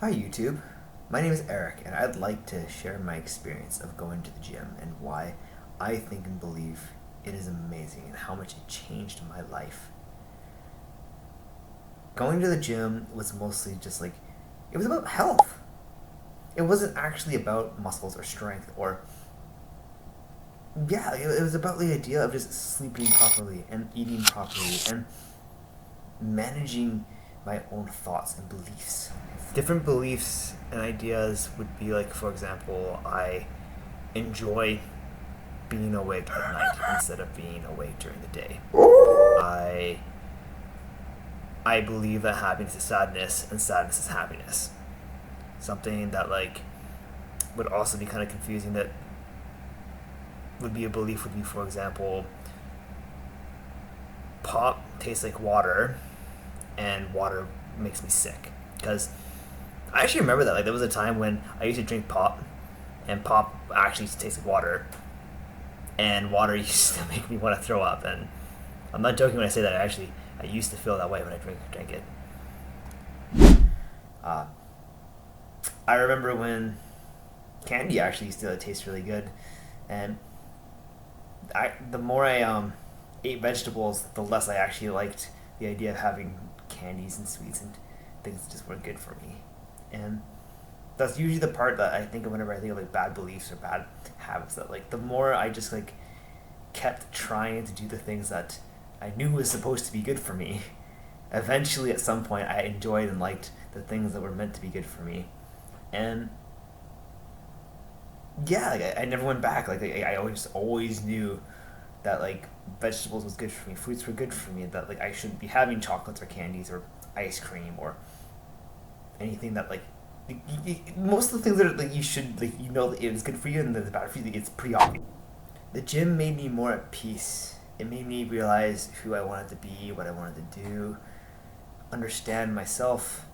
Hi YouTube, my name is Eric and I'd like to share my experience of going to the gym and why I think and believe it is amazing and how much it changed my life. Going to the gym was mostly just like, it was about health. It wasn't actually about muscles or strength or, yeah, it was about the idea of just sleeping properly and eating properly and managing my own thoughts and beliefs. Different beliefs and ideas would be like, for example, I enjoy being awake at night instead of being awake during the day. I I believe that happiness is sadness and sadness is happiness. Something that like would also be kind of confusing that would be a belief would be, for example, pop tastes like water and water makes me sick. Because I actually remember that. Like, there was a time when I used to drink pop, and pop actually tastes like water, and water used to make me want to throw up. And I'm not joking when I say that. I used to feel that way when I drank it. Uh, I remember when candy actually used to taste really good, and the more I ate vegetables, the less I actually liked the idea of having candies and sweets and things that just weren't good for me. And that's usually the part that I think of whenever I think of like bad beliefs or bad habits. That like the more I just like kept trying to do the things that I knew was supposed to be good for me, eventually at some point I enjoyed and liked the things that were meant to be good for me. And yeah, like I never went back. Like I always knew that like vegetables was good for me, fruits were good for me, that like I shouldn't be having chocolates or candies or ice cream or anything that like most of the things that are, like you should like that it was good for you and that it's bad for you. Like, it's pretty obvious. The gym made me more at peace. It made me realize who I wanted to be, what I wanted to do, understand myself.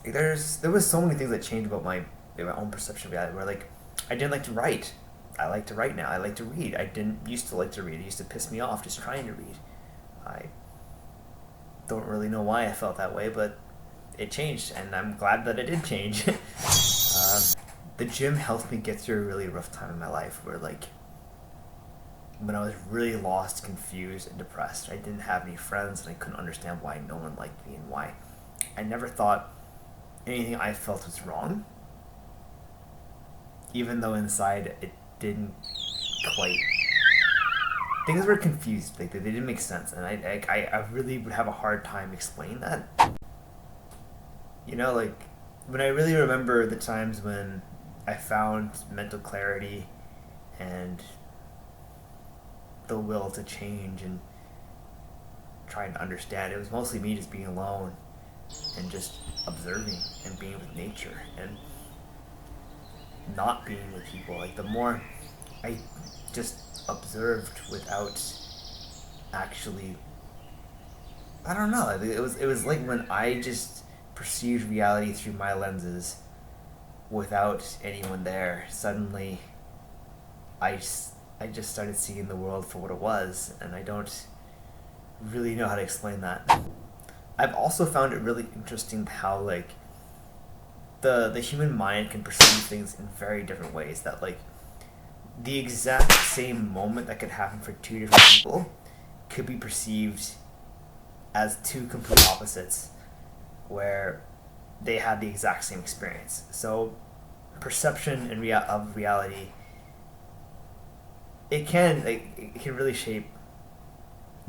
Like, there was so many things that changed about my own perception of reality. Where like I didn't like to write. I like to write now. I like to read. I didn't used to like to read. It used to piss me off just trying to read. I don't really know why I felt that way, but it changed, and I'm glad that it did change. The gym helped me get through a really rough time in my life where, like, when I was really lost, confused, and depressed, I didn't have any friends, and I couldn't understand why no one liked me and why I never thought anything I felt was wrong, even though inside it didn't quite. Things were confused, like they didn't make sense, and I really would have a hard time explaining that. Like when I really remember the times when I found mental clarity and the will to change and trying to understand, it was mostly me just being alone and just observing and being with nature and not being with people. Like the more I just observed without actually, I don't know. It was like when I just perceived reality through my lenses without anyone there. Suddenly, I just started seeing the world for what it was, and I don't really know how to explain that. I've also found it really interesting how like the human mind can perceive things in very different ways. That like the exact same moment that could happen for two different people could be perceived as two complete opposites where they had the exact same experience. So perception and of reality, it can really shape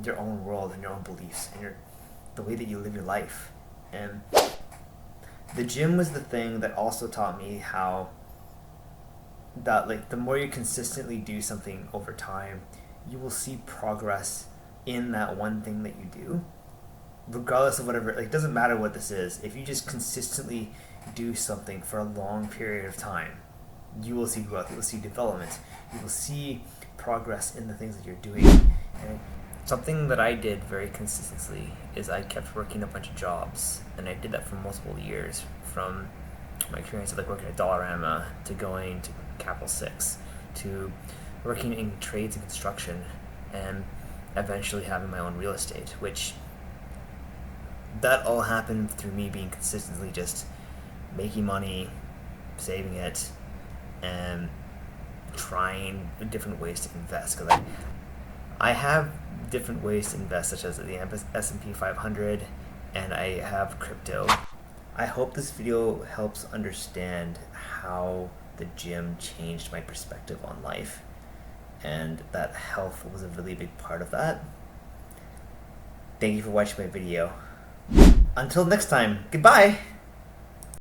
your own world and your own beliefs and the way that you live your life. And the gym was the thing that also taught me how that like the more you consistently do something over time, you will see progress in that one thing that you do, regardless of whatever. Like, it doesn't matter what this is. If you just consistently do something for a long period of time, you will see growth. You will see development. You will see progress in the things that you're doing. And something that I did very consistently is I kept working a bunch of jobs, and I did that for multiple years. From my experience of like working at Dollarama to going to Capital Six to working in trades and construction, and eventually having my own real estate, which that all happened through me being consistently just making money, saving it, and trying different ways to invest. Because I have different ways to invest, such as the S&P 500, and I have crypto. I hope this video helps understand how the gym changed my perspective on life, and that health was a really big part of that. Thank you for watching my video. Until next time, goodbye!